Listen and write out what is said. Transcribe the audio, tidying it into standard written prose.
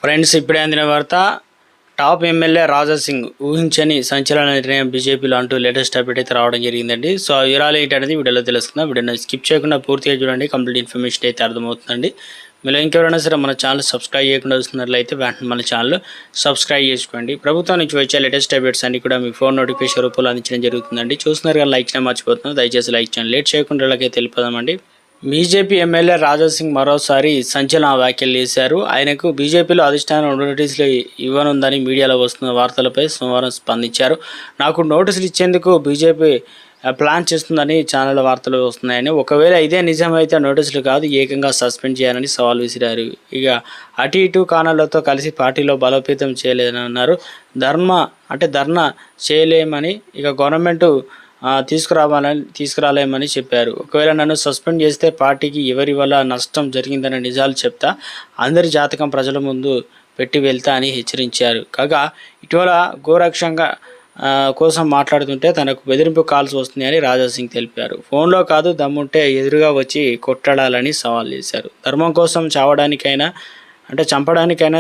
Friends, ఇప్పుడే అందిన వార్త. టాప్ ఎమ్మెల్యే రాజా సింగ్ ఊహించని సంచలన నిర్ణయం బీజేపీలో అంటూ లేటెస్ట్ అప్డేట్ అయితే రావడం జరిగిందండి. సో ఆ వివరాలు ఏంటనేది వీడియోలో తెలుసుకుందాం. వీడియోని స్కిప్ చేయకుండా పూర్తిగా చూడండి, కంప్లీట్ ఇన్ఫర్మేషన్ అయితే అర్థమవుతుందండి. మీరు ఇంకెవరైనా సరే మన ఛానల్ సబ్స్క్రైబ్ చేయకుండా వస్తున్నట్లయితే వెంటనే మన ఛానల్ సబ్స్క్రైబ్ చేసుకోండి. ప్రభుత్వం నుంచి వచ్చే లేటెస్ట్ అప్డేట్స్ అన్ని కూడా మీ ఫోన్ నోటిఫికేషన్ రూపంలో అందించడం జరుగుతుందండి. చూస్తున్నారు కానీ లైక్ చేయడం మర్చిపోతున్నారు, దయచేసి లైక్ చేయండి. లేట్ చేయకుండా ఇలాగే తెలిపదామండి. బీజేపీ ఎమ్మెల్యే రాజా సింగ్ మరోసారి సంచలన వ్యాఖ్యలు చేశారు. ఆయనకు బీజేపీలో అధిష్టానం నోటీసులు ఇవ్వనుందని మీడియాలో వస్తున్న వార్తలపై సోమవారం స్పందించారు. నాకు నోటీసులు ఇచ్చేందుకు బీజేపీ ప్లాన్ చేస్తుందని ఛానల్ వార్తలు వస్తున్నాయని, ఒకవేళ ఇదే నిజమైతే నోటీసులు కాదు ఏకంగా సస్పెండ్ చేయాలని సవాల్ విసిరారు. ఇక అటు ఇటు కారణాలతో కలిసి పార్టీలో బలోపేతం చేయలేదని అన్నారు. ధర్నా చేయలేమని, ఇక గవర్నమెంట్ తీసుకురాలేమని చెప్పారు. ఒకవేళ నన్ను సస్పెండ్ చేస్తే పార్టీకి ఎవరి వల్ల నష్టం జరిగిందనే నిజాలు చెప్తా, అందరి జాతకం ప్రజల ముందు పెట్టి వెళ్తా అని హెచ్చరించారు. కాగా ఇటీవల గోరక్షంగా కోసం మాట్లాడుతుంటే తనకు బెదిరింపు కాల్స్ వస్తున్నాయని రాజా సింగ్ తెలిపారు. ఫోన్లో కాదు, దమ్ముంటే ఎదురుగా వచ్చి కొట్టాడాలని సవాల్ చేశారు. ధర్మం కోసం చంపడానికైనా